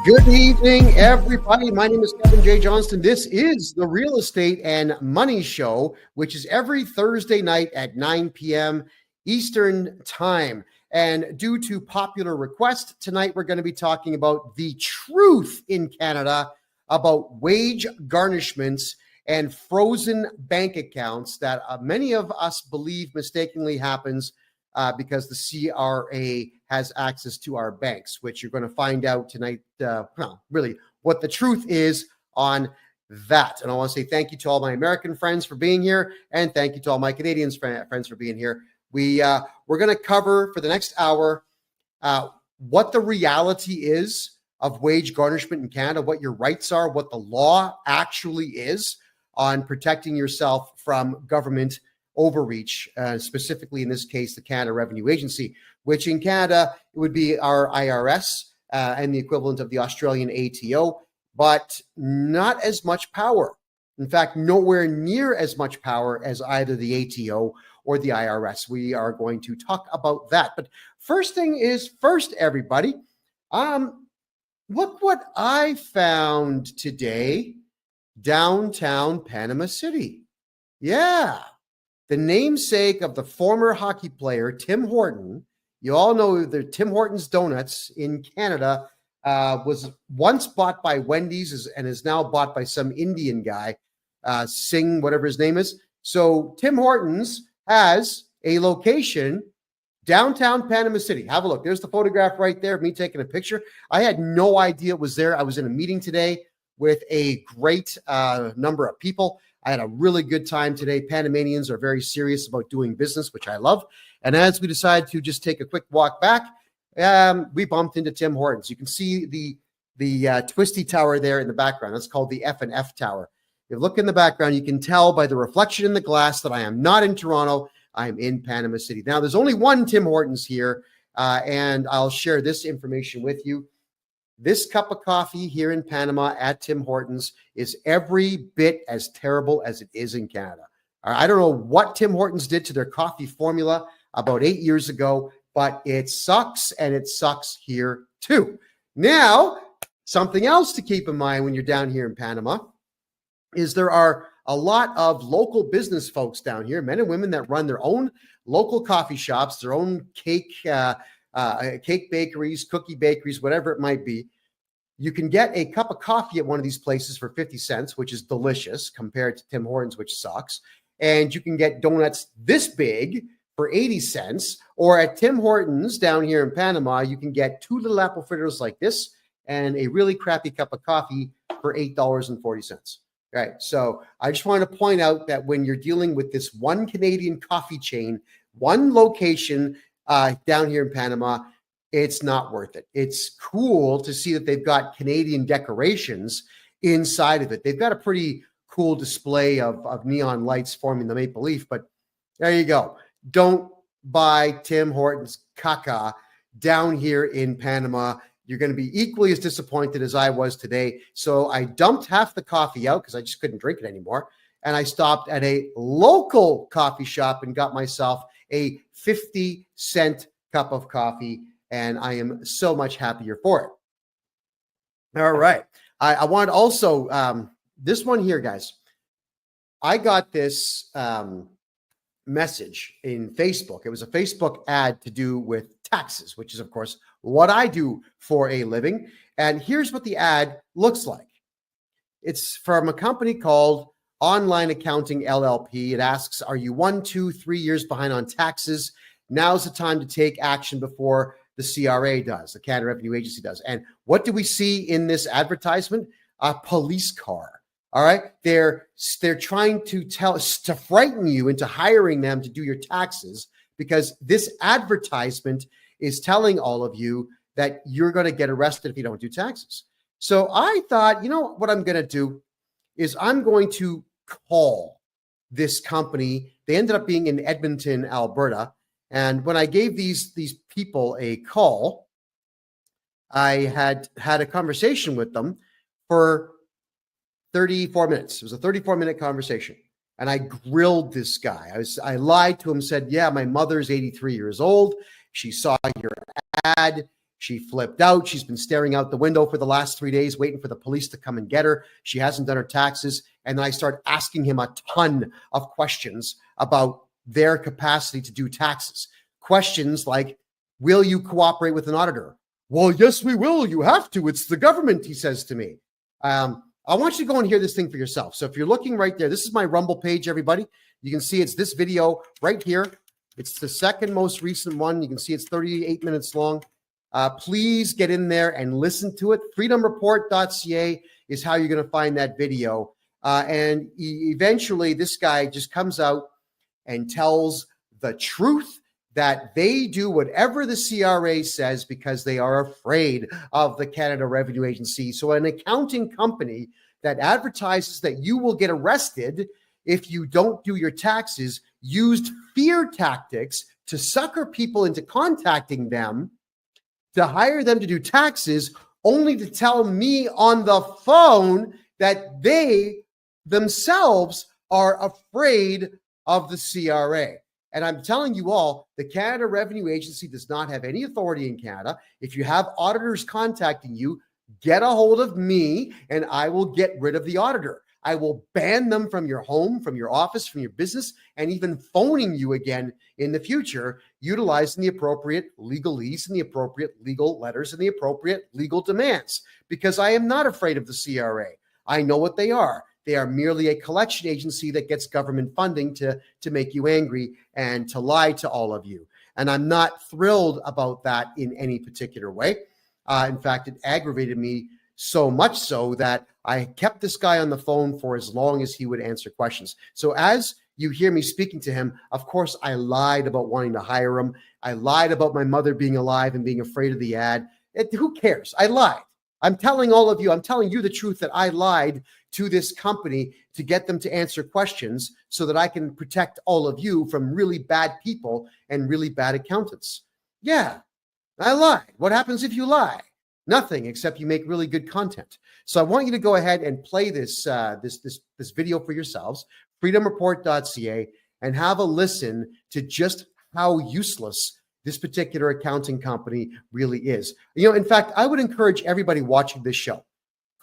Good evening, everybody. My name is KevinJJohnston. This is the Real Estate and Money Show, which is every Thursday night at 9 p.m. Eastern Time. And due to popular request, tonight we're going to be talking about the truth in Canada about wage garnishments and frozen bank accounts that many of us believe mistakenly happens because the CRA has access to our banks, which you're going to find out tonight, really what the truth is on that. And I want to say thank you to all my American friends for being here, and thank you to all my Canadian friends for being here. We're going to cover for the next hour what the reality is of wage garnishment in Canada, what your rights are, what the law actually is on protecting yourself from government overreach, specifically in this case, the Canada Revenue Agency, which in Canada, it would be our IRS and the equivalent of the Australian ATO, but not as much power. In fact, nowhere near as much power as either the ATO or the IRS. We are going to talk about that. But first thing is first, everybody. Look what I found today, downtown Panama City. Yeah. The namesake of the former hockey player, Tim Horton. You all know that Tim Hortons Donuts in Canada was once bought by Wendy's and is now bought by some Indian guy, Singh, whatever his name is. So Tim Hortons has a location downtown Panama City. Have a look. There's the photograph right there of me taking a picture. I had no idea it was there. I was in a meeting today with a great number of people. I had a really good time today. Panamanians are very serious about doing business, which I love. And as we decided to just take a quick walk back, we bumped into Tim Hortons. You can see the twisty tower there in the background. That's called the F&F Tower. If you look in the background, you can tell by the reflection in the glass that I am not in Toronto. I'm in Panama City. Now, there's only one Tim Hortons here, and I'll share this information with you. This cup of coffee here in Panama at Tim Hortons is every bit as terrible as it is in Canada. I don't know what Tim Hortons did to their coffee formula about 8 years ago, but it sucks, and it sucks here too. Now, something else to keep in mind when you're down here in Panama is there are a lot of local business folks down here, men and women that run their own local coffee shops, their own cake bakeries, cookie bakeries, whatever it might be. You can get a cup of coffee at one of these places for 50 cents, which is delicious compared to Tim Hortons, which sucks. And you can get donuts this big for 80 cents. Or at Tim Hortons down here in Panama, you can get two little apple fritters like this and a really crappy cup of coffee for $8.40. Right. So I just want to point out that when you're dealing with this one Canadian coffee chain, one location down here in Panama, it's not worth it. It's cool to see that they've got Canadian decorations inside of it. They've got a pretty cool display of neon lights forming the maple leaf, but there you go. Don't buy Tim Hortons caca down here in Panama. You're going to be equally as disappointed as I was today. So I dumped half the coffee out because I just couldn't drink it anymore. And I stopped at a local coffee shop and got myself a 50-cent cup of coffee. And I am so much happier for it. All right. I wanted also, this one here, guys. I got this message in Facebook. It was a Facebook ad to do with taxes, which is, of course, what I do for a living. And here's what the ad looks like. It's from a company called Online Accounting LLP. It asks, are you 1, 2, 3 years behind on taxes? Now's the time to take action before the CRA does, the Canada Revenue Agency does. And what do we see in this advertisement? A police car. All right. They're trying to frighten you into hiring them to do your taxes, because this advertisement is telling all of you that you're going to get arrested if you don't do taxes. So I thought, you know what I'm going to do is I'm going to call this company. They ended up being in Edmonton, Alberta. And when I gave these people a call, I had a conversation with them for 34 minutes. It was a 34-minute conversation. And I grilled this guy. I lied to him, said, yeah, my mother's 83 years old. She saw your ad She flipped out. She's been staring out the window for the last 3 days, waiting for the police to come and get her. She hasn't done her taxes. And then I start asking him a ton of questions about their capacity to do taxes. Questions like, will you cooperate with an auditor? Well, yes, we will. You have to. It's the government, he says to me. I want you to go and hear this thing for yourself. So if you're looking right there, this is my Rumble page, everybody. You can see it's this video right here. It's the second most recent one. You can see it's 38 minutes long. Please get in there and listen to it. freedomreport.ca is how you're going to find that video. And eventually this guy just comes out and tells the truth that they do whatever the CRA says because they are afraid of the Canada Revenue Agency. So an accounting company that advertises that you will get arrested if you don't do your taxes used fear tactics to sucker people into contacting them, to hire them to do taxes, only to tell me on the phone that they themselves are afraid of the CRA. And I'm telling you all, the Canada Revenue Agency does not have any authority in Canada. If you have auditors contacting you, get a hold of me and I will get rid of the auditor. I will ban them from your home, from your office, from your business, and even phoning you again in the future, utilizing the appropriate legalese and the appropriate legal letters and the appropriate legal demands, because I am not afraid of the CRA. I know what they are. They are merely a collection agency that gets government funding to make you angry and to lie to all of you. And I'm not thrilled about that in any particular way. In fact, it aggravated me so much so that I kept this guy on the phone for as long as he would answer questions. So as you hear me speaking to him, of course, I lied about wanting to hire him. I lied about my mother being alive and being afraid of the ad. Who cares? I lied. I'm telling all of you, I'm telling you the truth that I lied to this company to get them to answer questions so that I can protect all of you from really bad people and really bad accountants. Yeah, I lied. What happens if you lie? Nothing, except you make really good content. So I want you to go ahead and play this this video for yourselves, freedomreport.ca, and have a listen to just how useless this particular accounting company really is. You know, in fact, I would encourage everybody watching this show,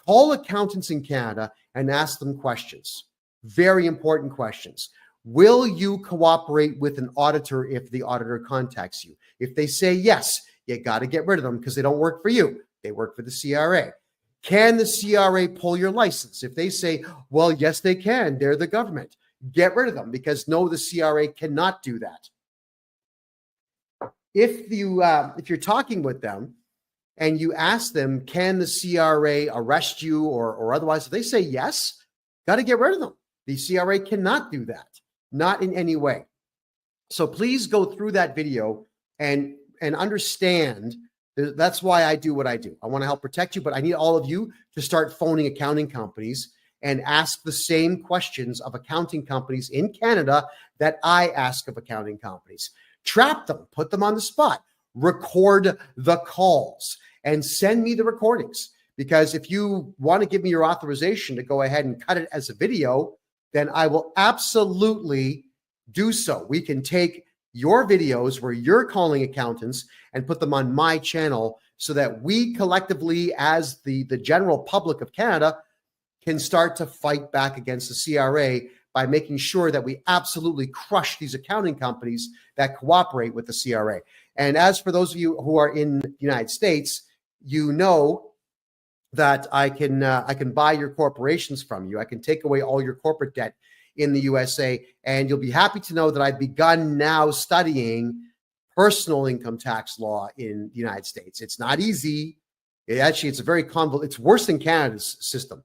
call accountants in Canada and ask them questions. Very important questions. Will you cooperate with an auditor if the auditor contacts you? If they say yes, you got to get rid of them because they don't work for you. They work for the CRA. Can the CRA pull your license? If they say, well, yes, they can. They're the government. Get rid of them because no, the CRA cannot do that. If you're talking with them and you ask them, can the CRA arrest you or otherwise, if they say yes, got to get rid of them. The CRA cannot do that, not in any way. So please go through that video and understand that's why I do what I do. I want to help protect you, but I need all of you to start phoning accounting companies and ask the same questions of accounting companies in Canada that I ask of accounting companies. Trap them, put them on the spot, record the calls, and send me the recordings. Because if you want to give me your authorization to go ahead and cut it as a video, then I will absolutely do so. We can take your videos where you're calling accountants and put them on my channel so that we collectively, as the general public of Canada, can start to fight back against the CRA by making sure that we absolutely crush these accounting companies that cooperate with the CRA. And as for those of you who are in the United States, you know that I can buy your corporations from you. I can take away all your corporate debt in the USA, and you'll be happy to know that I've begun now studying personal income tax law in the United States. It's not easy. It's a very convoluted. It's worse than Canada's system,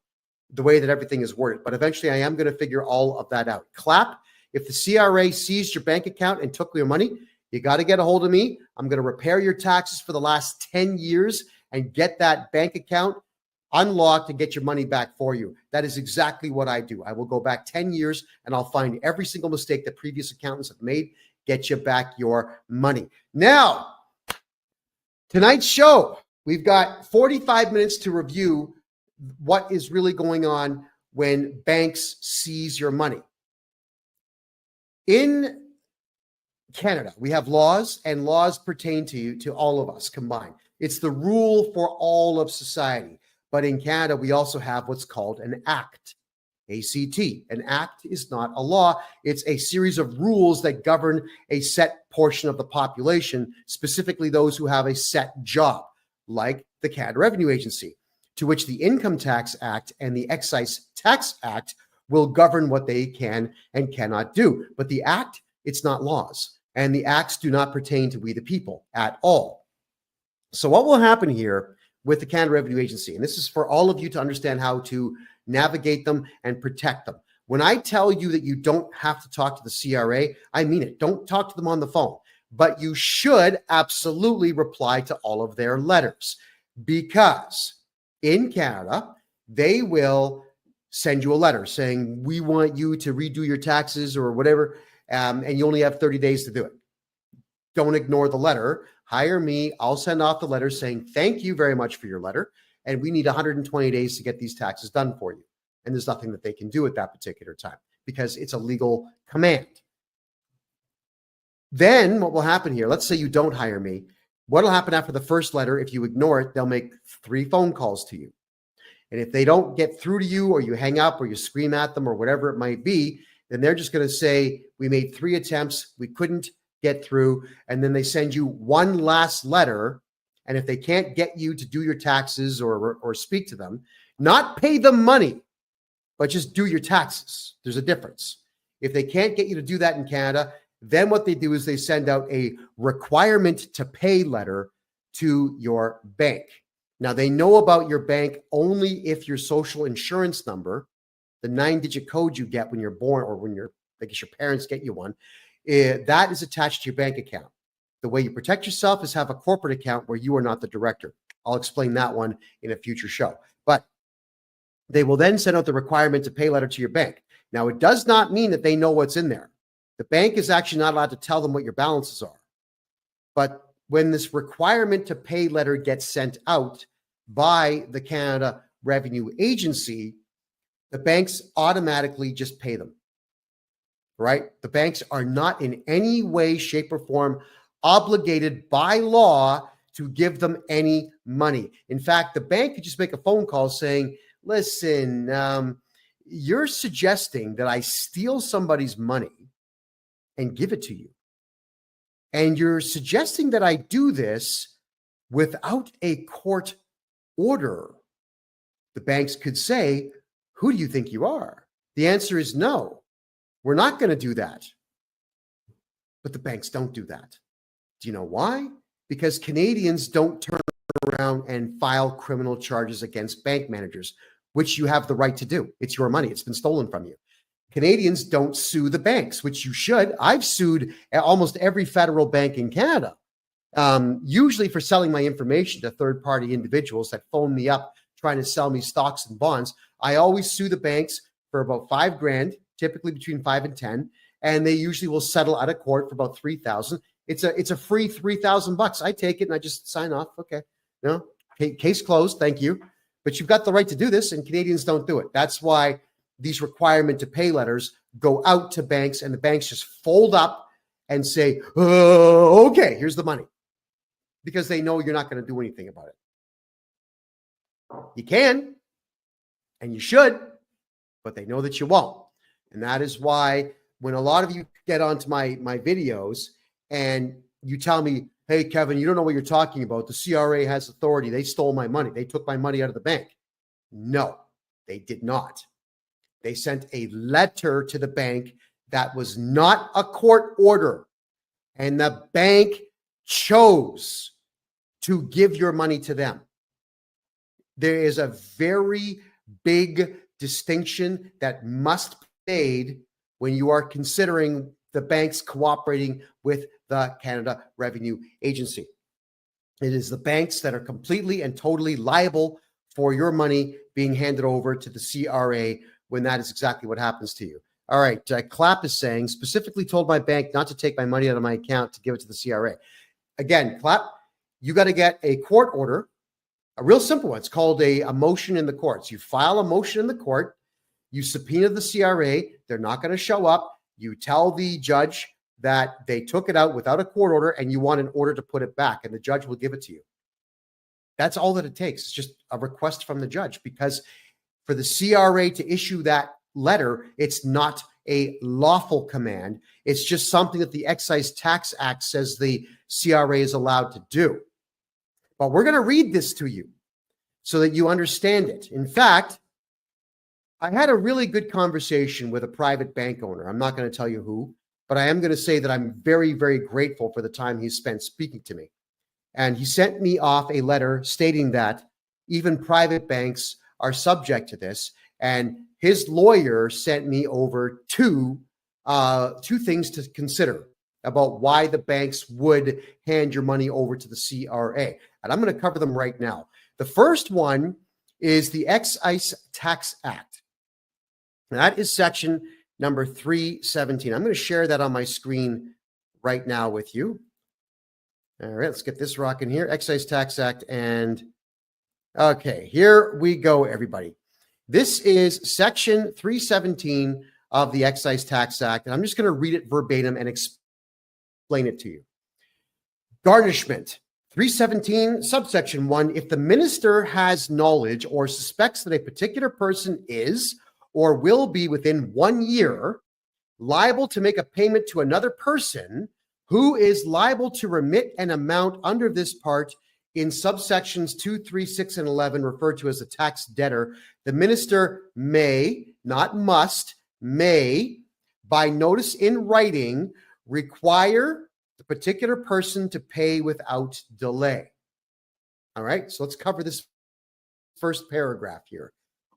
the way that everything is worded. But eventually I am going to figure all of that out. Clap. If the CRA seized your bank account and took your money, you got to get a hold of me. I'm going to repair your taxes for the last 10 years and get that bank account unlocked and get your money back for you. That is exactly what I do. I will go back 10 years and I'll find every single mistake that previous accountants have made, get you back your money. Now, tonight's show, we've got 45 minutes to review what is really going on when banks seize your money. In Canada, we have laws, and laws pertain to all of us combined. It's the rule for all of society. But in Canada, we also have what's called an act, A-C-T. An act is not a law. It's a series of rules that govern a set portion of the population, specifically those who have a set job, like the Canada Revenue Agency, to which the Income Tax Act and the Excise Tax Act will govern what they can and cannot do. But the act, it's not laws. And the acts do not pertain to we the people at all. So what will happen here with the Canada Revenue Agency, and this is for all of you to understand how to navigate them and protect them. When I tell you that you don't have to talk to the CRA, I mean it. Don't talk to them on the phone, but you should absolutely reply to all of their letters, because in Canada, they will send you a letter saying, we want you to redo your taxes or whatever, and you only have 30 days to do it. Don't ignore the letter. Hire me. I'll send off the letter saying, thank you very much for your letter, and we need 120 days to get these taxes done for you. And there's nothing that they can do at that particular time because it's a legal command. Then what will happen here, let's say you don't hire me. What will happen after the first letter? If you ignore it, they'll make 3 phone calls to you. And if they don't get through to you, or you hang up, or you scream at them, or whatever it might be, then they're just going to say, we made 3 attempts, we couldn't get through. And then they send you one last letter. And if they can't get you to do your taxes or speak to them, not pay them money, but just do your taxes. There's a difference. If they can't get you to do that in Canada, then what they do is they send out a requirement to pay letter to your bank. Now, they know about your bank only if your social insurance number, the 9-digit code you get when you're born, or when your parents get you one, that is attached to your bank account. The way you protect yourself is have a corporate account where you are not the director. I'll explain that one in a future show. But they will then send out the requirement to pay letter to your bank. Now, it does not mean that they know what's in there. The bank is actually not allowed to tell them what your balances are. But when this requirement to pay letter gets sent out by the Canada Revenue Agency, the banks automatically just pay them, right? The banks are not in any way, shape, or form obligated by law to give them any money. In fact, the bank could just make a phone call saying, listen, you're suggesting that I steal somebody's money and give it to you. And you're suggesting that I do this without a court order. The banks could say, who do you think you are? The answer is no, we're not going to do that. But the banks don't do that. Do you know why? Because Canadians don't turn around and file criminal charges against bank managers, which you have the right to do. It's your money. It's been stolen from you. Canadians don't sue the banks, which you should. I've sued almost every federal bank in Canada, usually for selling my information to third-party individuals that phone me up trying to sell me stocks and bonds. I always sue the banks for about $5,000, typically between 5 and 10, and they usually will settle out of court for about $3,000. It's a free $3,000. I take it and I just sign off. Okay, no, case closed. Thank you. But you've got the right to do this, and Canadians don't do it. That's why these requirement to pay letters go out to banks, and the banks just fold up and say, okay, here's the money, because they know you're not going to do anything about it. You can, and you should, but they know that you won't. And that is why when a lot of you get onto my videos and you tell me, hey, Kevin, you don't know what you're talking about. The CRA has authority. They stole my money. They took my money out of the bank. No, they did not. They sent a letter to the bank that was not a court order, and the bank chose to give your money to them. There is a very big distinction that must be made when you are considering the banks cooperating with the Canada Revenue Agency. It is the banks that are completely and totally liable for your money being handed over to the CRA when that is exactly what happens to you. All right, Clap is saying, specifically told my bank not to take my money out of my account to give it to the CRA. Again, Clap, you got to get a court order, a real simple one. It's called a motion in the courts. You file a motion in the court, you subpoena the CRA, they're not going to show up. You tell the judge that they took it out without a court order and you want an order to put it back, and the judge will give it to you. That's all that it takes. It's just a request from the judge, because for the CRA to issue that letter, it's not a lawful command. It's just something that the Excise Tax Act says the CRA is allowed to do. But we're going to read this to you so that you understand it. In fact, I had a really good conversation with a private bank owner. I'm not going to tell you who, but I am going to say that I'm very, very grateful for the time he spent speaking to me. And he sent me off a letter stating that even private banks are subject to this. And his lawyer sent me over two things to consider about why the banks would hand your money over to the CRA. And I'm going to cover them right now. The first one is the Excise Tax Act. That is section number 317. I'm going to share that on my screen right now with you. All right, let's get this rocking here. Excise Tax Act. And okay, here we go, everybody. This is section 317 of the Excise Tax Act. And I'm just going to read it verbatim and explain it to you. Garnishment. 317, subsection 1, if the minister has knowledge or suspects that a particular person is or will be within 1 year liable to make a payment to another person who is liable to remit an amount under this part in subsections 2, 3, 6, and 11, referred to as a tax debtor, the minister may, not must, may, by notice in writing, require the particular person to pay without delay. All right, so let's cover this first paragraph here.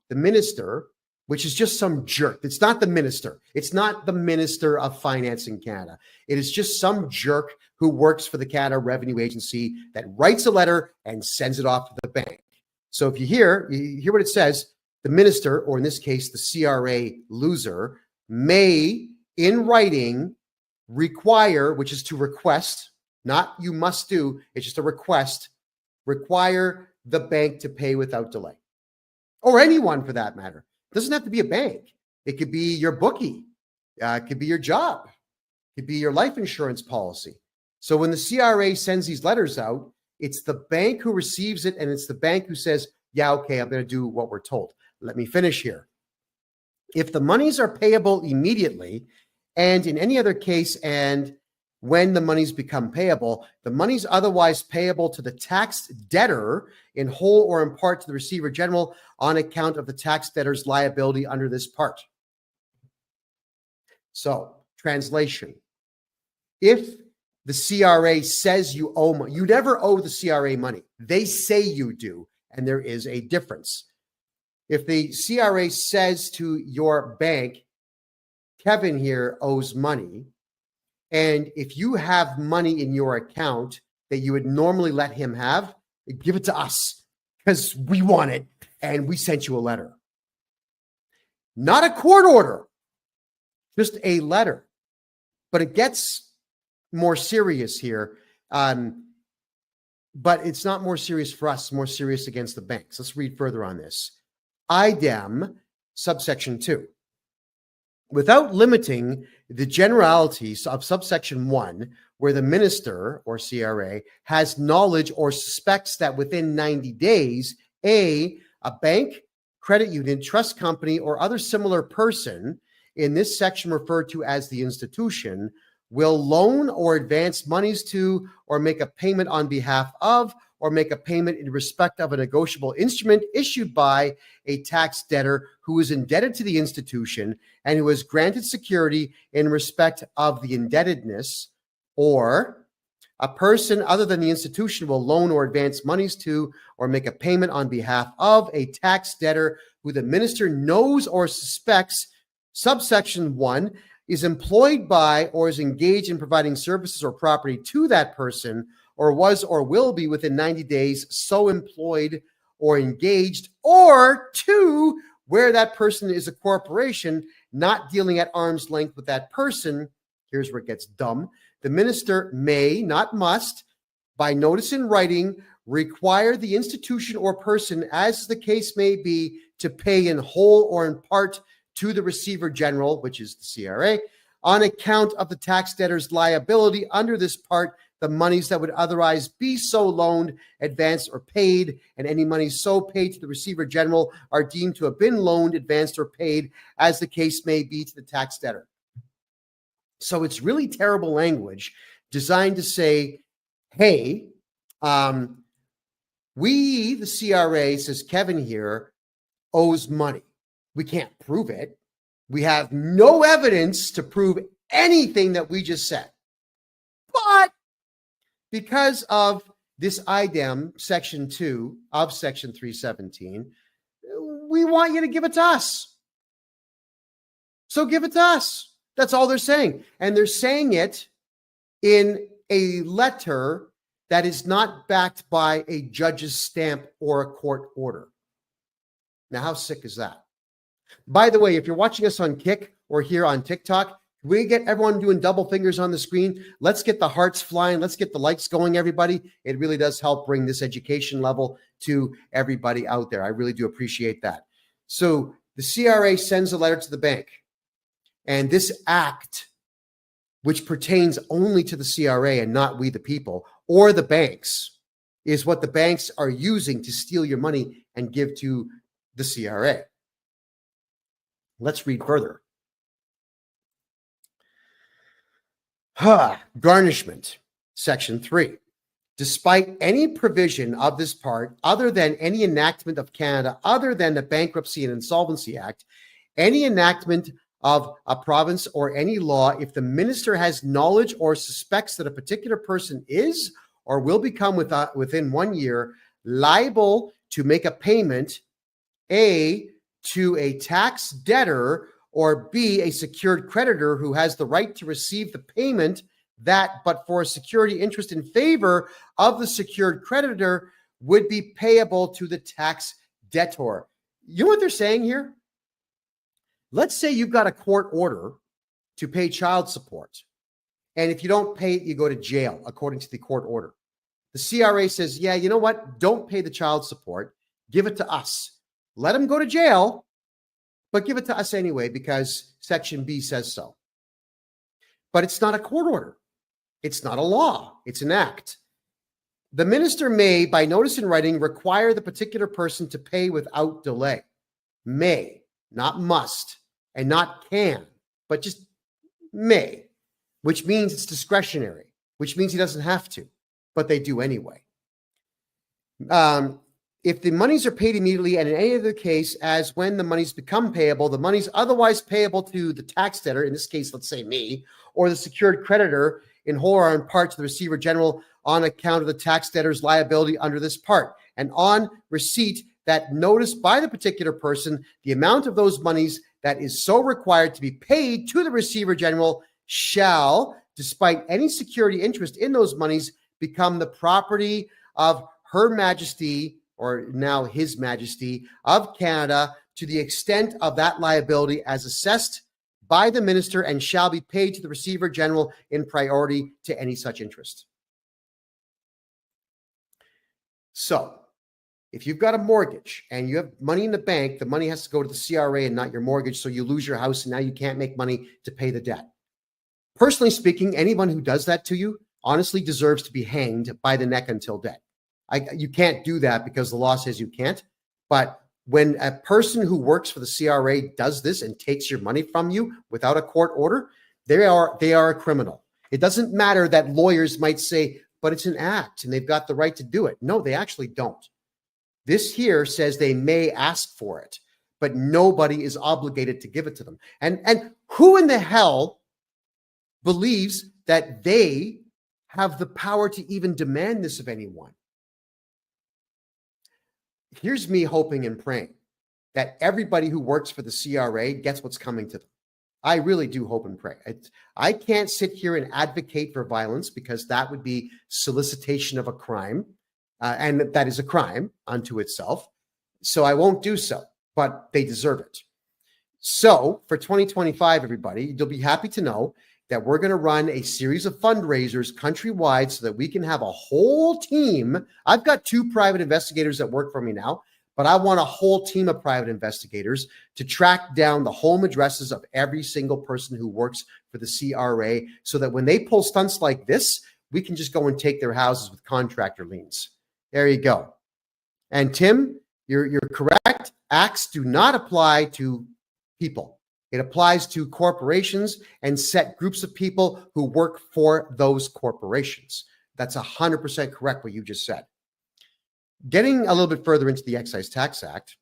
The minister, which is just some jerk. It's not the minister. It's not the Minister of Finance in Canada. It is just some jerk who works for the Canada Revenue Agency that writes a letter and sends it off to the bank. So if you hear what it says, the minister, or in this case, the CRA loser, may, in writing, require, which is to request, not you must do, it's just a request, require the bank to pay without delay. Or anyone for that matter. It doesn't have to be a bank. It could be your bookie. It could be your job. It could be your life insurance policy. So when the CRA sends these letters out, it's the bank who receives it, and it's the bank who says, yeah, okay, I'm going to do what we're told. Let me finish here. If the monies are payable immediately, and in any other case, and when the monies become payable, the monies otherwise payable to the taxed debtor in whole or in part to the receiver general on account of the tax debtor's liability under this part. So, translation. If the CRA says you owe money, you never owe the CRA money. They say you do, and there is a difference. If the CRA says to your bank, Kevin here owes money, and if you have money in your account that you would normally let him have, give it to us because we want it and we sent you a letter. Not a court order, just a letter. But it gets more serious here. But it's not more serious for us, more serious against the banks. Let's read further on this. Idem, subsection 2. Without limiting the generalities of subsection 1, where the minister or CRA has knowledge or suspects that within 90 days, a bank, credit union, trust company, or other similar person in this section referred to as the institution will loan or advance monies to or make a payment on behalf of or make a payment in respect of a negotiable instrument issued by a tax debtor who is indebted to the institution and who has granted security in respect of the indebtedness, or a person other than the institution will loan or advance monies to or make a payment on behalf of a tax debtor who the minister knows or suspects, subsection 1, is employed by or is engaged in providing services or property to that person, or was or will be within 90 days so employed or engaged, or 2, where that person is a corporation not dealing at arm's length with that person. Here's where it gets dumb. The minister may, not must, by notice in writing, require the institution or person, as the case may be, to pay in whole or in part to the receiver general, which is the CRA, on account of the tax debtor's liability under this part, the monies that would otherwise be so loaned, advanced, or paid, and any monies so paid to the Receiver General are deemed to have been loaned, advanced, or paid, as the case may be, to the tax debtor. So it's really terrible language designed to say, hey, we, the CRA, says Kevin here, owes money. We can't prove it. We have no evidence to prove anything that we just said. But because of this IDEM, Section 2 of Section 317, we want you to give it to us. So give it to us. That's all they're saying. And they're saying it in a letter that is not backed by a judge's stamp or a court order. Now, how sick is that? By the way, if you're watching us on Kick or here on TikTok, we get everyone doing double fingers on the screen. Let's get the hearts flying. Let's get the likes going, everybody. It really does help bring this education level to everybody out there. I really do appreciate that. So the CRA sends a letter to the bank, and this act, which pertains only to the CRA and not we the people or the banks, is what the banks are using to steal your money and give to the CRA. Let's read further. Garnishment, Section 3. Despite any provision of this part, other than any enactment of Canada, other than the Bankruptcy and Insolvency Act, any enactment of a province or any law, if the minister has knowledge or suspects that a particular person is or will become within 1 year liable to make a payment, A, to a tax debtor, or B, a secured creditor who has the right to receive the payment that, but for a security interest in favor of the secured creditor, would be payable to the tax debtor. You know what they're saying here? Let's say you've got a court order to pay child support, and if you don't pay it, you go to jail, according to the court order. The CRA says, yeah, you know what? Don't pay the child support. Give it to us. Let them go to jail, but give it to us anyway because Section B says so. But it's not a court order. It's not a law. It's an act. The minister may, by notice in writing, require the particular person to pay without delay. May, not must, and not can, but just may, which means it's discretionary, which means he doesn't have to, but they do anyway. If the monies are paid immediately, and in any other case, as when the monies become payable, the monies otherwise payable to the tax debtor, in this case, let's say me, or the secured creditor, in whole or in part to the Receiver General on account of the tax debtor's liability under this part, and on receipt that notice by the particular person, the amount of those monies that is so required to be paid to the Receiver General shall, despite any security interest in those monies, become the property of Her Majesty, or now His Majesty of Canada, to the extent of that liability as assessed by the minister, and shall be paid to the Receiver General in priority to any such interest. So, if you've got a mortgage and you have money in the bank, the money has to go to the CRA and not your mortgage, so you lose your house and now you can't make money to pay the debt. Personally speaking, anyone who does that to you honestly deserves to be hanged by the neck until dead. You can't do that because the law says you can't. But when a person who works for the CRA does this and takes your money from you without a court order, they are a criminal. It doesn't matter that lawyers might say, but it's an act and they've got the right to do it. No, they actually don't. This here says they may ask for it, but nobody is obligated to give it to them. And who in the hell believes that they have the power to even demand this of anyone? Here's me hoping and praying that everybody who works for the CRA gets what's coming to them. I really do hope and pray. I can't sit here and advocate for violence because that would be solicitation of a crime, and that is a crime unto itself. So I won't do so, but they deserve it. So for 2025, everybody, you'll be happy to know that we're going to run a series of fundraisers countrywide so that we can have a whole team. I've got 2 private investigators that work for me now, but I want a whole team of private investigators to track down the home addresses of every single person who works for the CRA so that when they pull stunts like this, we can just go and take their houses with contractor liens. There you go. And Tim, you're correct. Acts do not apply to people. It applies to corporations and set groups of people who work for those corporations. That's 100% correct what you just said. Getting a little bit further into the Excise Tax Act,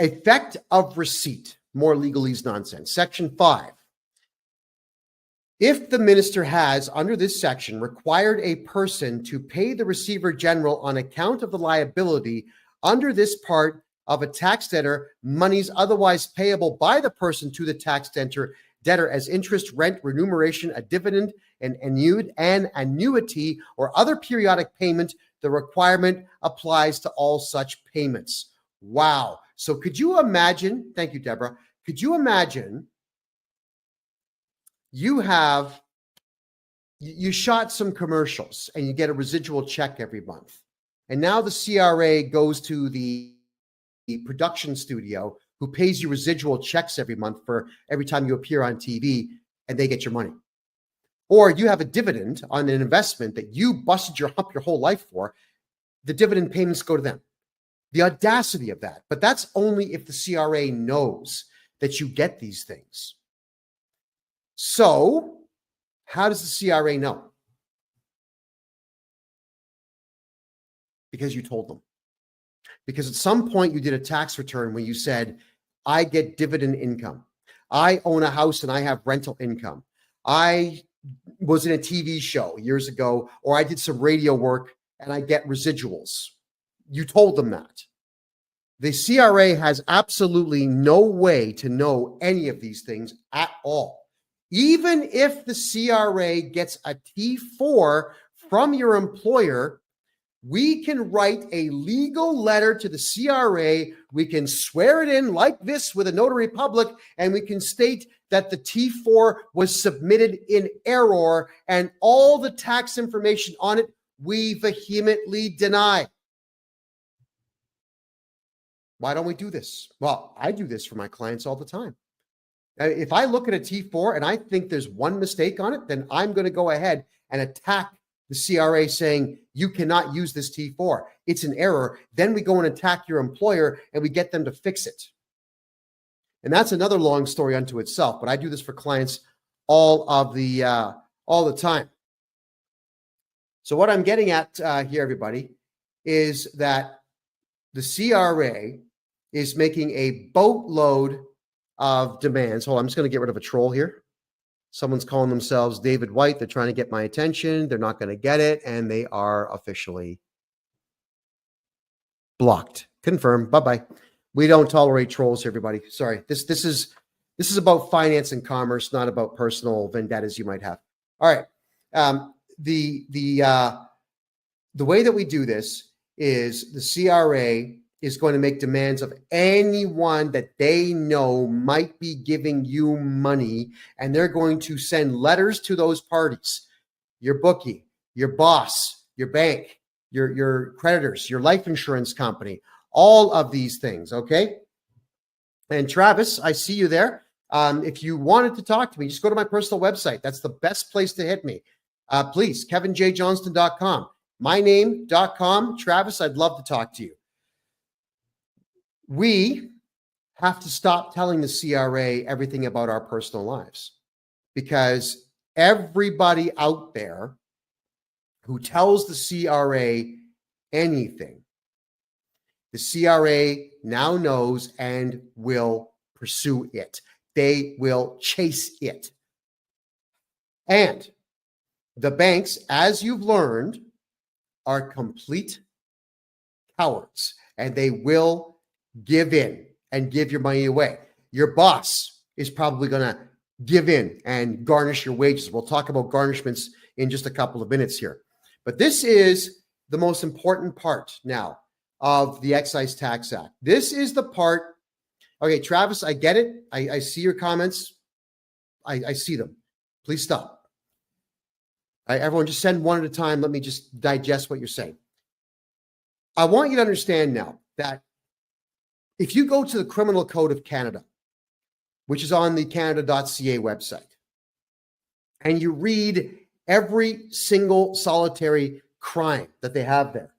effect of receipt, more legalese nonsense. Section 5. If the minister has, under this section, required a person to pay the receiver general on account of the liability under this part of a tax debtor, monies otherwise payable by the person to the tax debtor as interest, rent, remuneration, a dividend, an annuity, or other periodic payment, the requirement applies to all such payments. Wow. So could you imagine, thank you, Deborah, could you imagine you shot some commercials and you get a residual check every month. And now the CRA goes to the production studio who pays you residual checks every month for every time you appear on TV, and they get your money. Or you have a dividend on an investment that you busted your whole life for. The dividend payments go to them. The audacity of that. But that's only if the CRA knows that you get these things. So, how does the CRA know? Because you told them. Because at some point you did a tax return where you said, I get dividend income. I own a house and I have rental income. I was in a TV show years ago, or I did some radio work and I get residuals. You told them that. The CRA has absolutely no way to know any of these things at all. Even if the CRA gets a T4 from your employer, we can write a legal letter to the CRA. We can swear it in like this with a notary public, and we can state that the T4 was submitted in error and all the tax information on it we vehemently deny. Why don't we do this? Well, I do this for my clients all the time. If I look at a T4 and I think there's one mistake on it, then I'm going to go ahead and attack the CRA saying, you cannot use this T4. It's an error. Then we go and attack your employer and we get them to fix it. And that's another long story unto itself, but I do this for clients all the time. So what I'm getting at here, everybody, is that the CRA is making a boatload of demands. Hold on, I'm just going to get rid of a troll here. Someone's calling themselves David White. They're trying to get my attention. They're not going to get it, and they are officially blocked. Confirm. Bye-bye. We don't tolerate trolls here, everybody. Sorry. This is about finance and commerce, not about personal vendettas you might have. All right. The way that we do this is the CRA is going to make demands of anyone that they know might be giving you money, and they're going to send letters to those parties, your bookie, your boss, your bank, your creditors, your life insurance company, all of these things, okay? And Travis, I see you there. If you wanted to talk to me, just go to my personal website. That's the best place to hit me. Please, KevinJJohnston.com, myname.com. Travis, I'd love to talk to you. We have to stop telling the CRA everything about our personal lives, because everybody out there who tells the CRA anything, the CRA now knows and will pursue it. They will chase it. And the banks, as you've learned, are complete cowards, and they will give in and give your money away. Your boss is probably going to give in and garnish your wages. We'll talk about garnishments in just a couple of minutes here. But this is the most important part now of the Excise Tax Act. This is the part. Okay, Travis, I get it. I see your comments. I see them. Please stop. All right, everyone, just send one at a time. Let me just digest what you're saying. I want you to understand now that if you go to the Criminal Code of Canada, which is on the Canada.ca website, and you read every single solitary crime that they have there,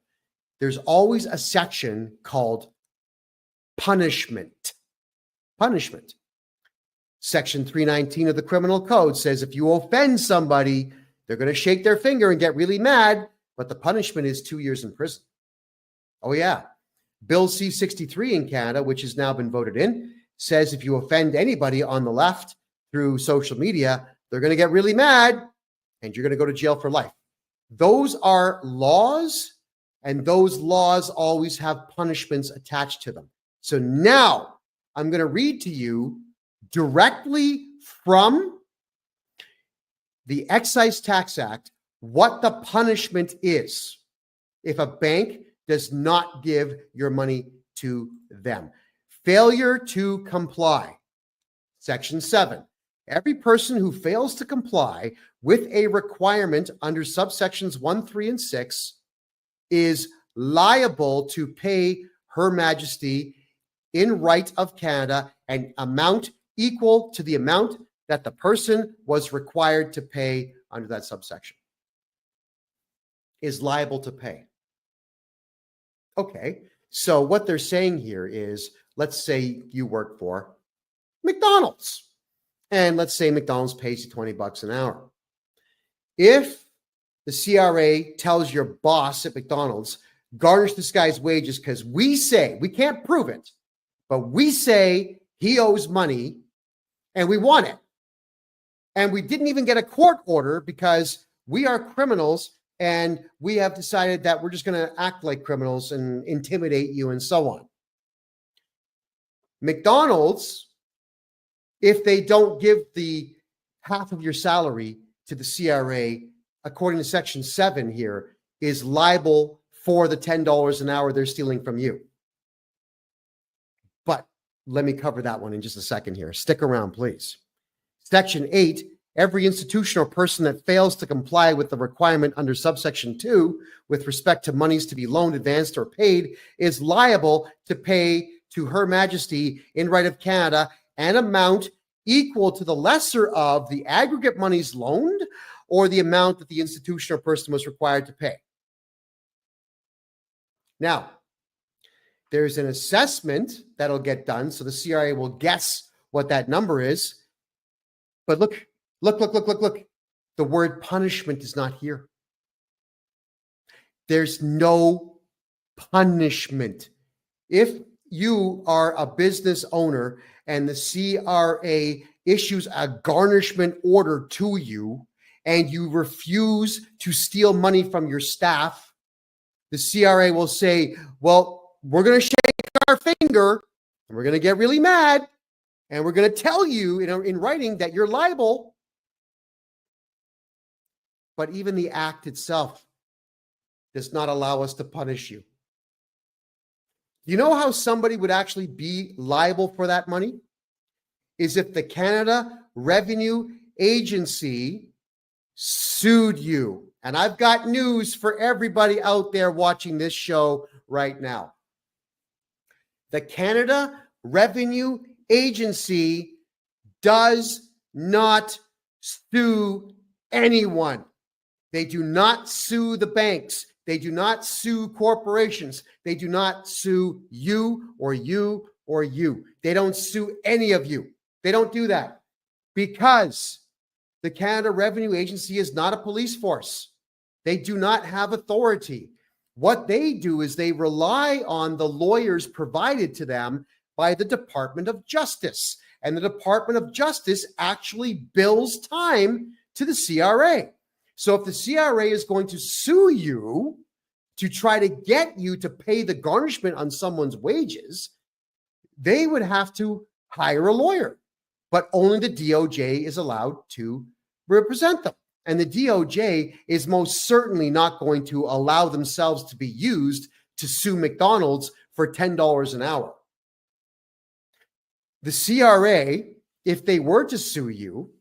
there's always a section called punishment. Punishment. Section 319 of the Criminal Code says if you offend somebody, they're going to shake their finger and get really mad, but the punishment is 2 years in prison. Oh, yeah. Bill C-63 in Canada, which has now been voted in, says if you offend anybody on the left through social media, they're going to get really mad and you're going to go to jail for life. Those are laws, and those laws always have punishments attached to them. So now I'm going to read to you directly from the Excise Tax Act what the punishment is if a bank does not give your money to them. Failure to comply. Section 7. Every person who fails to comply with a requirement under subsections 1, 3, and 6 is liable to pay Her Majesty in right of Canada an amount equal to the amount that the person was required to pay under that subsection. Is liable to pay. Okay, so what they're saying here is, let's say you work for McDonald's, and let's say McDonald's pays you $20 an hour. If the CRA tells your boss at McDonald's, garnish this guy's wages because we say, we can't prove it, but we say he owes money and we want it. And we didn't even get a court order because we are criminals and we have decided that we're just going to act like criminals and intimidate you and so on. McDonald's, if they don't give the half of your salary to the CRA, according to Section 7 here, is liable for the $10 an hour they're stealing from you. But let me cover that one in just a second here. Stick around, please. Section 8, every institution or person that fails to comply with the requirement under subsection 2 with respect to monies to be loaned, advanced, or paid is liable to pay to Her Majesty in right of Canada an amount equal to the lesser of the aggregate monies loaned or the amount that the institution or person was required to pay. Now, there's an assessment that'll get done, so the CRA will guess what that number is. But look. The word punishment is not here. There's no punishment. If you are a business owner and the CRA issues a garnishment order to you and you refuse to steal money from your staff, the CRA will say, well, we're going to shake our finger and we're going to get really mad and we're going to tell you in writing that you're liable. But even the act itself does not allow us to punish you. You know how somebody would actually be liable for that money? Is if the Canada Revenue Agency sued you. And I've got news for everybody out there watching this show right now. The Canada Revenue Agency does not sue anyone. They do not sue the banks. They do not sue corporations. They do not sue you or you or you. They don't sue any of you. They don't do that because the Canada Revenue Agency is not a police force. They do not have authority. What they do is they rely on the lawyers provided to them by the Department of Justice. And the Department of Justice actually bills time to the CRA. So if the CRA is going to sue you to try to get you to pay the garnishment on someone's wages, they would have to hire a lawyer. But only the DOJ is allowed to represent them. And the DOJ is most certainly not going to allow themselves to be used to sue McDonald's for $10 an hour. The CRA, if they were to sue you,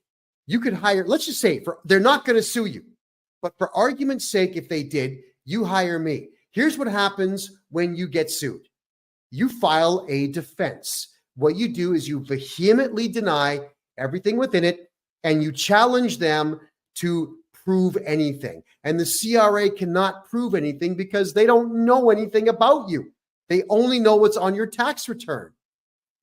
you could hire, let's just say, they're not going to sue you. But for argument's sake, if they did, you hire me. Here's what happens when you get sued. You file a defense. What you do is you vehemently deny everything within it, and you challenge them to prove anything. And the CRA cannot prove anything because they don't know anything about you. They only know what's on your tax return.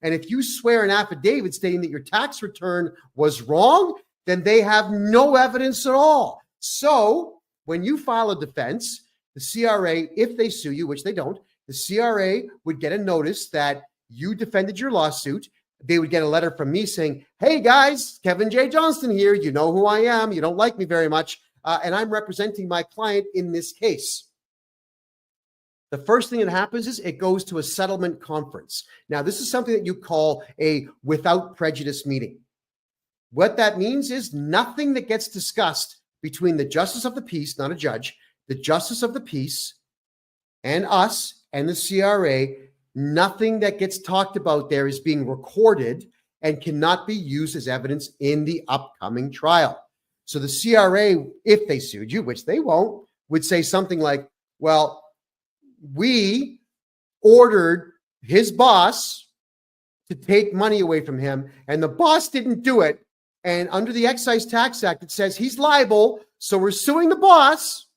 And if you swear an affidavit stating that your tax return was wrong, then they have no evidence at all. So when you file a defense, the CRA, if they sue you, which they don't, the CRA would get a notice that you defended your lawsuit. They would get a letter from me saying, hey guys, Kevin J. Johnston here. You know who I am. You don't like me very much. And I'm representing my client in this case. The first thing that happens is it goes to a settlement conference. Now, this is something that you call a without prejudice meeting. What that means is nothing that gets discussed between the justice of the peace, not a judge, the justice of the peace and us and the CRA, nothing that gets talked about there is being recorded and cannot be used as evidence in the upcoming trial. So the CRA, if they sued you, which they won't, would say something like, well, we ordered his boss to take money away from him, and the boss didn't do it. And under the Excise Tax Act, it says he's liable, so we're suing the boss.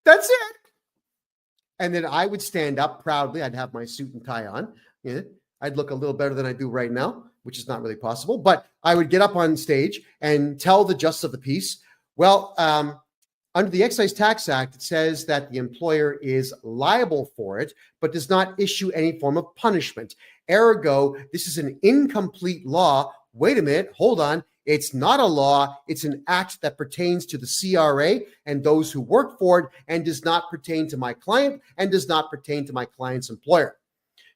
That's it. And then I would stand up proudly. I'd have my suit and tie on. Yeah, I'd look a little better than I do right now, which is not really possible. But I would get up on stage and tell the justice of the peace, well, under the Excise Tax Act, it says that the employer is liable for it, but does not issue any form of punishment. Ergo, this is an incomplete law. Wait a minute, hold on. It's not a law. It's an act that pertains to the CRA and those who work for it and does not pertain to my client and does not pertain to my client's employer.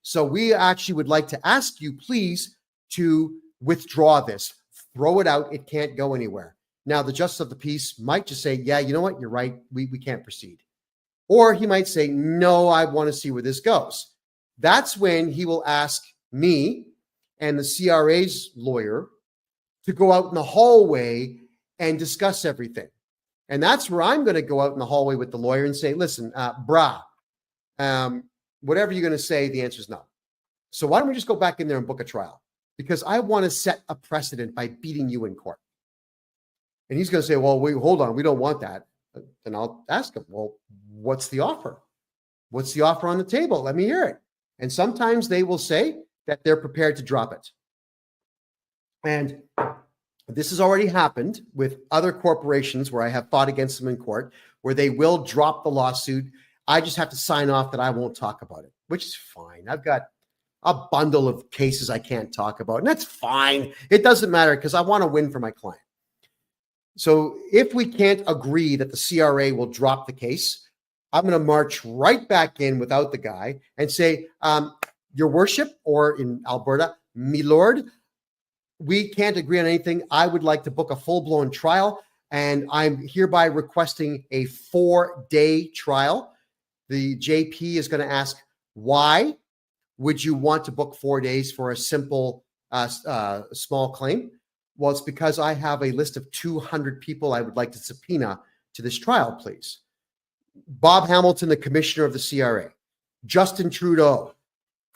So we actually would like to ask you, please, to withdraw this. Throw it out. It can't go anywhere. Now, the justice of the peace might just say, yeah, you know what? You're right. We can't proceed. Or he might say, no, I want to see where this goes. That's when he will ask me and the CRA's lawyer to go out in the hallway and discuss everything. And that's where I'm going to go out in the hallway with the lawyer and say, listen, whatever you're going to say, the answer is no. So why don't we just go back in there and book a trial? Because I want to set a precedent by beating you in court. And he's going to say, well, wait, hold on. We don't want that. And I'll ask him, well, what's the offer? What's the offer on the table? Let me hear it. And sometimes they will say that they're prepared to drop it. And this has already happened with other corporations where I have fought against them in court, where they will drop the lawsuit. I just have to sign off that I won't talk about it, which is fine. I've got a bundle of cases I can't talk about, and that's fine. It doesn't matter because I want to win for my client. So if we can't agree that the CRA will drop the case, I'm going to march right back in without the guy and say, Your Worship, or in Alberta, me lord, we can't agree on anything. I would like to book a full-blown trial, and I'm hereby requesting a 4-day trial. The JP is going to ask, why would you want to book 4 days for a simple, small claim? Well, it's because I have a list of 200 people I would like to subpoena to this trial, please. Bob Hamilton, the commissioner of the CRA, Justin Trudeau,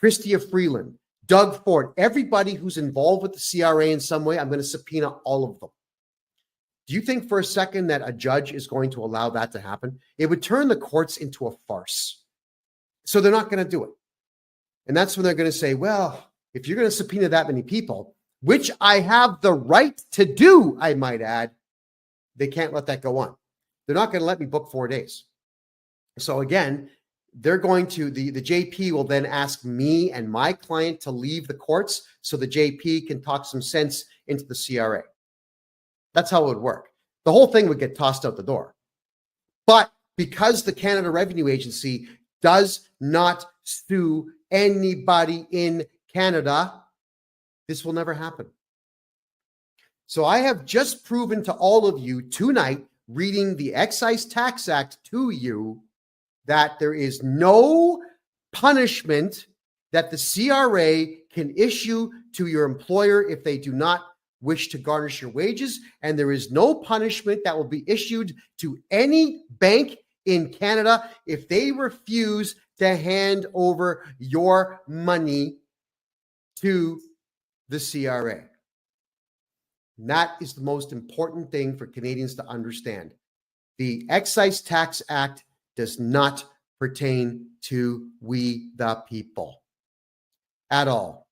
Chrystia Freeland, Doug Ford, everybody who's involved with the CRA in some way, I'm going to subpoena all of them. Do you think for a second that a judge is going to allow that to happen? It would turn the courts into a farce. So they're not going to do it. And that's when they're going to say, well, if you're going to subpoena that many people, which I have the right to do, I might add, they can't let that go on. They're not going to let me book 4 days. So again, they're going to, the JP will then ask me and my client to leave the courts so the JP can talk some sense into the CRA. That's how it would work. The whole thing would get tossed out the door. But because the Canada Revenue Agency does not sue anybody in Canada, this will never happen. So I have just proven to all of you tonight, reading the Excise Tax Act to you, that there is no punishment that the CRA can issue to your employer if they do not wish to garnish your wages. And there is no punishment that will be issued to any bank in Canada if they refuse to hand over your money to the CRA. And that is the most important thing for Canadians to understand. The Excise Tax Act does not pertain to we the people at all.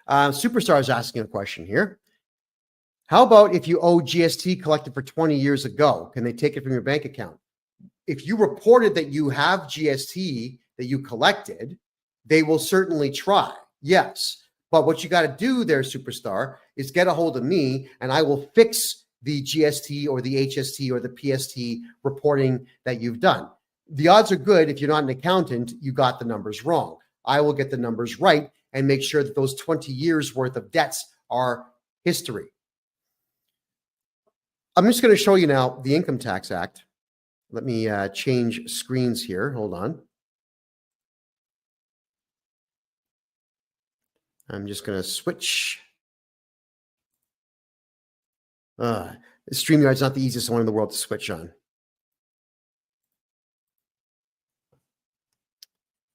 Superstar is asking a question here. How about if you owe GST collected for 20 years ago? Can they take it from your bank account? If you reported that you have GST that you collected, they will certainly try. Yes. But what you got to do there, superstar, is get a hold of me and I will fix the GST or the HST or the PST reporting that you've done. The odds are good if you're not an accountant, you got the numbers wrong. I will get the numbers right and make sure that those 20 years worth of debts are history. I'm just going to show you now the Income Tax Act. Let me change screens here. Hold on. I'm just going to switch. StreamYard's not the easiest one in the world to switch on.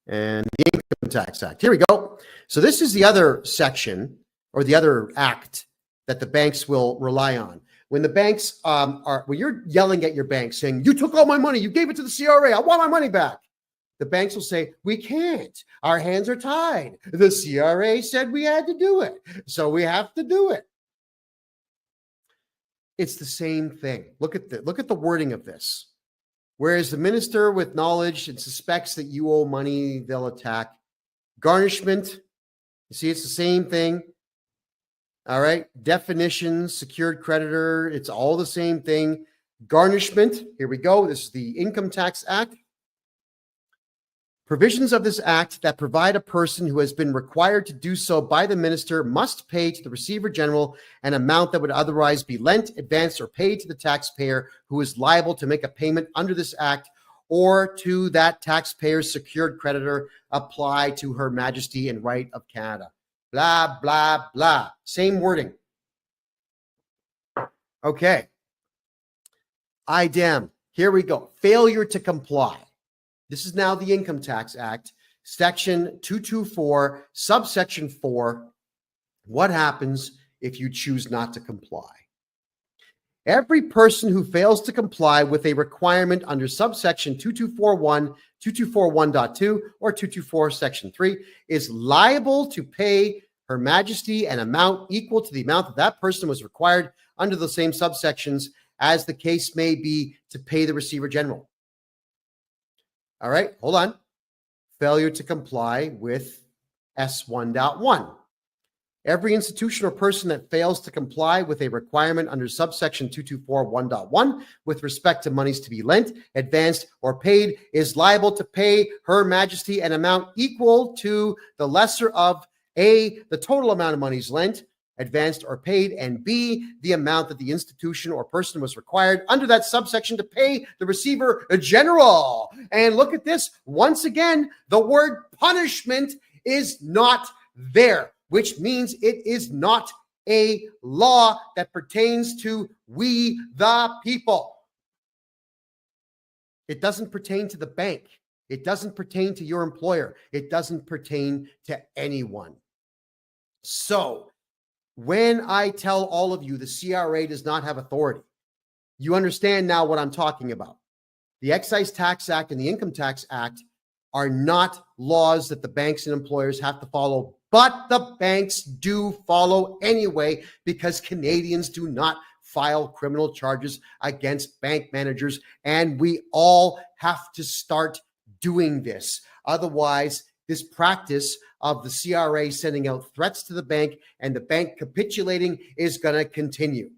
And the Income Tax Act. Here we go. So this is the other section or the other act that the banks will rely on. When the banks when you're yelling at your bank saying, you took all my money, you gave it to the CRA, I want my money back. The banks will say, we can't. Our hands are tied. The CRA said we had to do it, so we have to do it. It's the same thing. Look at the wording of this. Whereas the minister with knowledge and suspects that you owe money, they'll attack. Garnishment, you see, it's the same thing. All right. Definitions, secured creditor, it's all the same thing. Garnishment, here we go. This is the Income Tax Act. Provisions of this act that provide a person who has been required to do so by the minister must pay to the receiver general an amount that would otherwise be lent, advanced, or paid to the taxpayer who is liable to make a payment under this act, or to that taxpayer's secured creditor apply to Her Majesty and Right of Canada. Blah, blah, blah. Same wording. Okay. IDEM. Here we go. Failure to comply. This is now the Income Tax Act, Section 224, subsection 4. What happens if you choose not to comply? Every person who fails to comply with a requirement under subsection 2241, 2241.2, or 224 section 3 is liable to pay Her Majesty an amount equal to the amount that that person was required under the same subsections as the case may be to pay the Receiver General. All right, hold on. Failure to comply with S1.1. Every institution or person that fails to comply with a requirement under subsection 2241.1 with respect to monies to be lent, advanced, or paid is liable to pay Her Majesty an amount equal to the lesser of A, the total amount of monies lent, advanced, or paid, and B, the amount that the institution or person was required under that subsection to pay the Receiver General. And look at this. Once again, the word punishment is not there, which means it is not a law that pertains to we the people. It doesn't pertain to the bank. It doesn't pertain to your employer. It doesn't pertain to anyone. So, when I tell all of you the CRA does not have authority, you understand now what I'm talking about. The Excise Tax Act and the Income Tax Act are not laws that the banks and employers have to follow, but the banks do follow anyway because Canadians do not file criminal charges against bank managers, and we all have to start doing this. Otherwise, this practice of the CRA sending out threats to the bank and the bank capitulating is going to continue.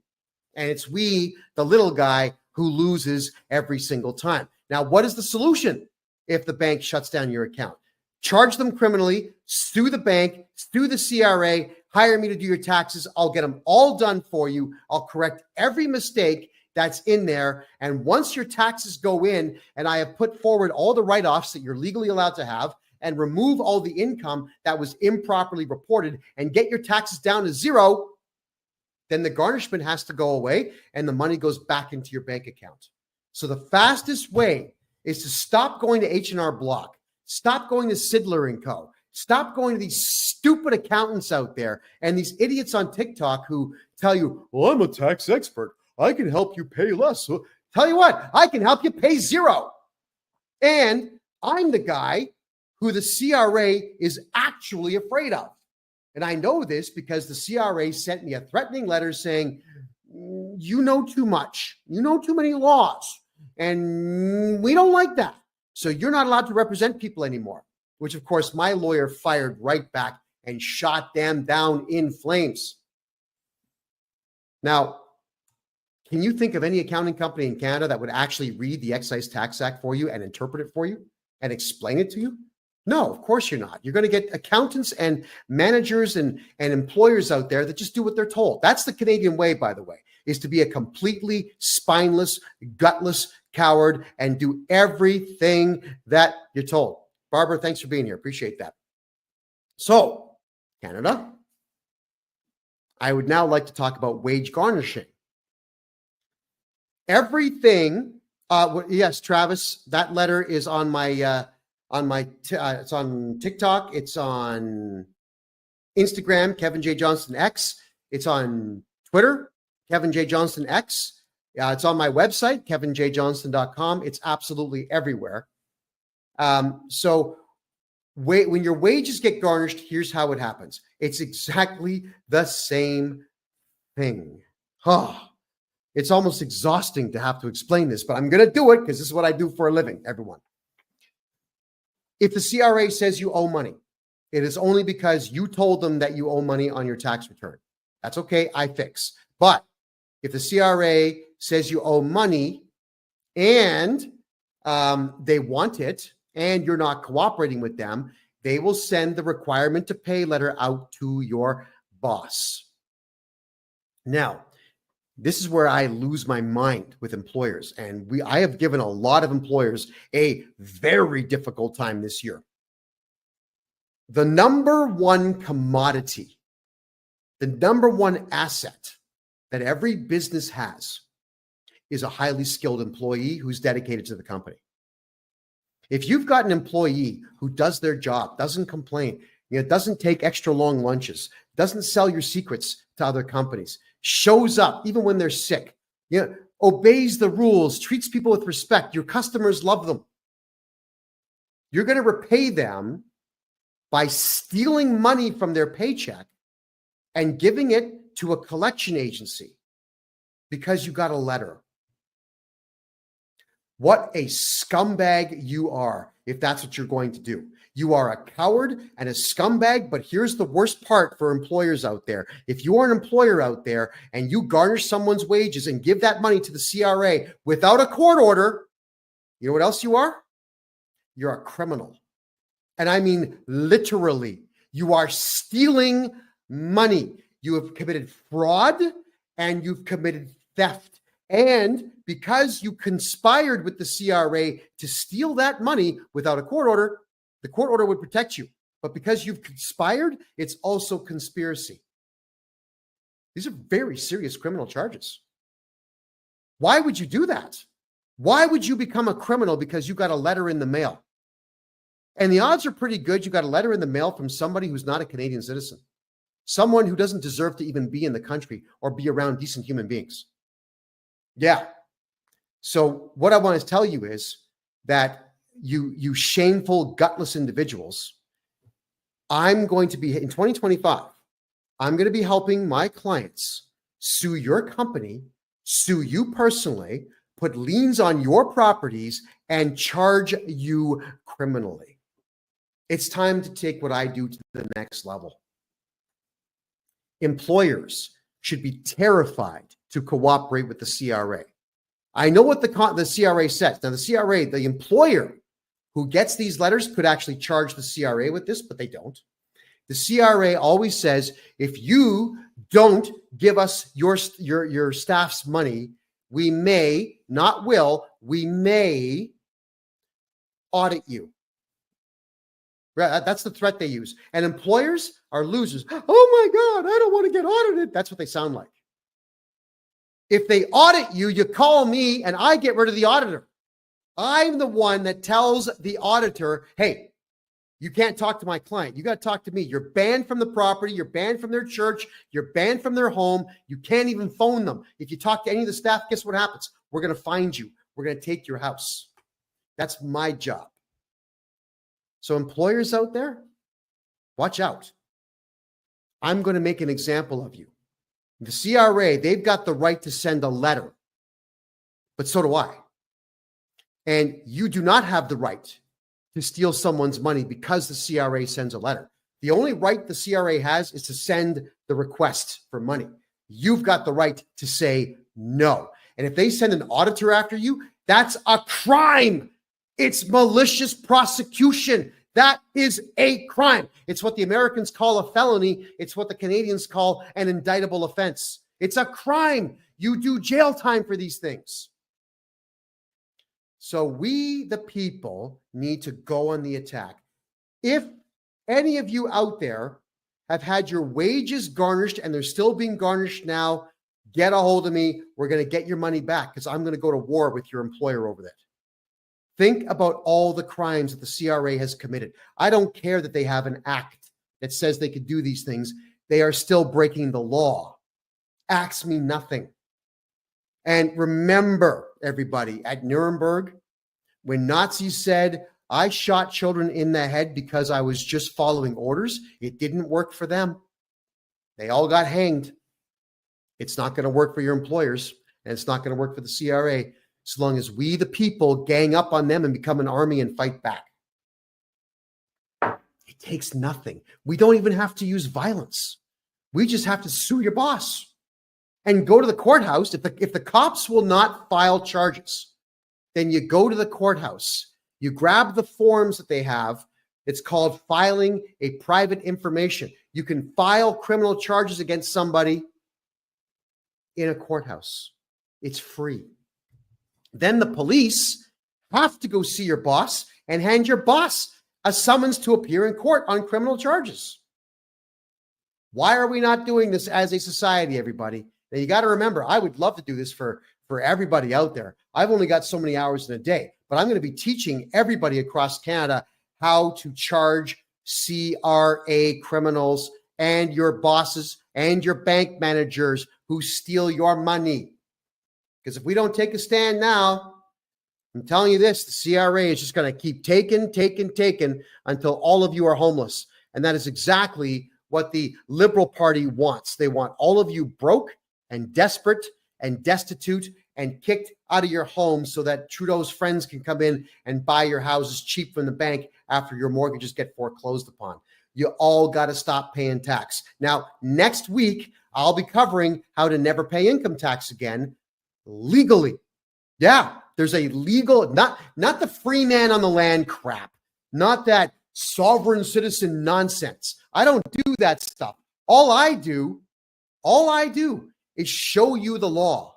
And it's we, the little guy, who loses every single time. Now, what is the solution if the bank shuts down your account? Charge them criminally, sue the bank, sue the CRA, hire me to do your taxes. I'll get them all done for you. I'll correct every mistake that's in there. And once your taxes go in and I have put forward all the write-offs that you're legally allowed to have, and remove all the income that was improperly reported and get your taxes down to zero, then the garnishment has to go away and the money goes back into your bank account. So the fastest way is to stop going to H&R Block, stop going to Sidler & Co., stop going to these stupid accountants out there and these idiots on TikTok who tell you, well, I'm a tax expert. I can help you pay less. So tell you what, I can help you pay zero. And I'm the guy who the CRA is actually afraid of. And I know this because the CRA sent me a threatening letter saying, you know too much. You know too many laws. And we don't like that. So you're not allowed to represent people anymore, which of course my lawyer fired right back and shot them down in flames. Now, can you think of any accounting company in Canada that would actually read the Excise Tax Act for you and interpret it for you and explain it to you? No, of course you're not. You're going to get accountants and managers and employers out there that just do what they're told. That's the Canadian way, by the way, is to be a completely spineless, gutless coward and do everything that you're told. Barbara, thanks for being here. Appreciate that. So, Canada, I would now like to talk about wage garnishing. Everything, yes, Travis, that letter is on my, it's on TikTok, it's on Instagram, KevinJJohnston X, it's on Twitter, KevinJJohnston X, it's on my website, KevinJJohnston.com. It's absolutely everywhere. So when your wages get garnished, here's how it happens. It's exactly the same thing. It's almost exhausting to have to explain this, but I'm going to do it because this is what I do for a living, everyone. If the CRA says you owe money, it is only because you told them that you owe money on your tax return. That's okay, I fix. But if the CRA says you owe money and they want it and you're not cooperating with them, they will send the requirement to pay letter out to your boss. Now, this is where I lose my mind with employers. And I have given a lot of employers a very difficult time this year. The number one commodity, the number one asset that every business has is a highly skilled employee who's dedicated to the company. If you've got an employee who does their job, doesn't complain, doesn't take extra long lunches, doesn't sell your secrets to other companies, shows up even when they're sick, obeys the rules, treats people with respect, your customers love them. You're going to repay them by stealing money from their paycheck and giving it to a collection agency because you got a letter. What a scumbag you are if that's what you're going to do. You are a coward and a scumbag, but here's the worst part for employers out there. If you are an employer out there and you garnish someone's wages and give that money to the CRA without a court order, you know what else you are? You're a criminal. And I mean literally, you are stealing money. You have committed fraud and you've committed theft. And because you conspired with the CRA to steal that money without a court order, the court order would protect you. But because you've conspired, it's also conspiracy. These are very serious criminal charges. Why would you do that? Why would you become a criminal because you got a letter in the mail? And the odds are pretty good you got a letter in the mail from somebody who's not a Canadian citizen, someone who doesn't deserve to even be in the country or be around decent human beings. Yeah. So what I want to tell you is that you shameful, gutless individuals, I'm going to be, in 2025, I'm going to be helping my clients sue your company, sue you personally, put liens on your properties, and charge you criminally. It's time to take what I do to the next level. Employers should be terrified to cooperate with the CRA. I know what the CRA says. Now, the CRA, the employer who gets these letters could actually charge the CRA with this, but they don't. The CRA always says, if you don't give us your staff's money, we may, not will, we may audit you. That's the threat they use. And employers are losers. Oh my God, I don't want to get audited. That's what they sound like. If they audit you, you call me and I get rid of the auditor. I'm the one that tells the auditor, hey, You can't talk to my client. You got to talk to me. You're banned from the property. You're banned from their church. You're banned from their home. You can't even phone them. If you talk to any of the staff, guess what happens? We're going to find you. We're going to take your house. That's my job. So employers out there, watch out. I'm going to make an example of you. The CRA, they've got the right to send a letter, but so do I. And you do not have the right to steal someone's money because the CRA sends a letter. The only right the CRA has is to send the request for money. You've got the right to say no. And if they send an auditor after you, that's a crime. It's malicious prosecution. That is a crime. It's what the Americans call a felony. It's what the Canadians call an indictable offense. It's a crime. You do jail time for these things. So we, the people, need to go on the attack. If any of you out there have had your wages garnished and they're still being garnished now, get a hold of me. We're going to get your money back because I'm going to go to war with your employer over that. Think about all the crimes that the CRA has committed. I don't care that they have an act that says they could do these things. They are still breaking the law. Acts mean nothing. And remember, everybody, at Nuremberg, when Nazis said, I shot children in the head because I was just following orders, it didn't work for them. They all got hanged. It's not going to work for your employers, and it's not going to work for the CRA. As long as we, the people, gang up on them and become an army and fight back. It takes nothing. We don't even have to use violence. We just have to sue your boss and go to the courthouse. If the cops will not file charges, then you go to the courthouse. You grab the forms that they have. It's called filing a private information. You can file criminal charges against somebody in a courthouse. It's free. Then the police have to go see your boss and hand your boss a summons to appear in court on criminal charges. Why are we not doing this as a society, everybody? Now, you got to remember, I would love to do this for everybody out there. I've only got so many hours in a day, but I'm going to be teaching everybody across Canada how to charge CRA criminals and your bosses and your bank managers who steal your money. Because if we don't take a stand now, I'm telling you this, the CRA is just going to keep taking until all of you are homeless. And that is exactly what the Liberal Party wants. They want all of you broke and desperate and destitute and kicked out of your home so that Trudeau's friends can come in and buy your houses cheap from the bank after your mortgages get foreclosed upon. You all got to stop paying tax. Now, next week, I'll be covering how to never pay income tax again legally. Yeah, there's a legal, not the free man on the land crap, not that sovereign citizen nonsense. I don't do that stuff. All I do is show you the law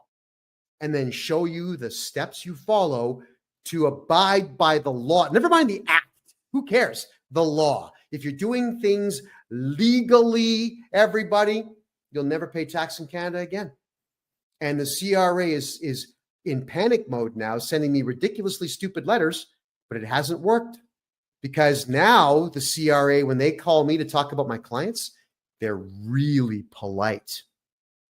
and then show you the steps you follow to abide by the law. Never mind the act. Who cares? The law. If you're doing things legally, everybody, you'll never pay tax in Canada again. And the CRA is in panic mode now, sending me ridiculously stupid letters, but it hasn't worked because now the CRA, when they call me to talk about my clients, they're really polite.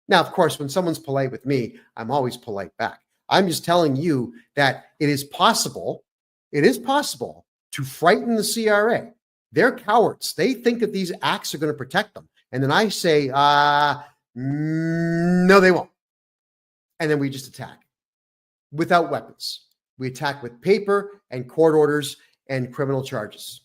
Now, of course, when someone's polite with me, I'm always polite back. I'm just telling you that it is possible to frighten the CRA. They're cowards. They think that these acts are going to protect them. And then I say, no, they won't. And then we just attack without weapons. We attack with paper and court orders and criminal charges.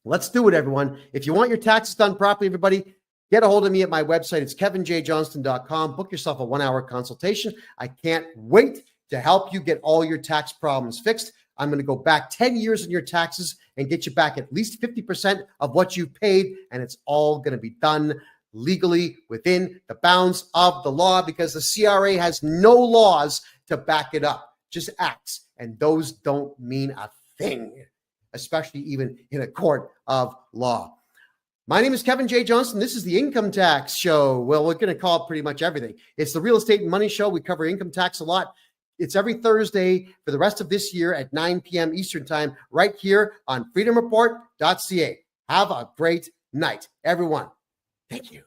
Let's do it, everyone. If you want your taxes done properly, everybody, get a hold of me at my website. It's KevinJJohnston.com. Book yourself a 1-hour consultation. I can't wait to help you get all your tax problems fixed. I'm going to go back 10 years in your taxes and get you back at least 50% of what you've paid, and it's all going to be done legally within the bounds of the law because the CRA has no laws to back it up, just acts, and those don't mean a thing, especially even in a court of law. My name is Kevin J. Johnston. This is the Income Tax Show. Well, we're going to call it pretty much everything. It's the Real Estate and Money Show. We cover income tax a lot. It's every Thursday for the rest of this year at 9 p.m. Eastern Time, right here on freedomreport.ca. Have a great night, everyone. Thank you.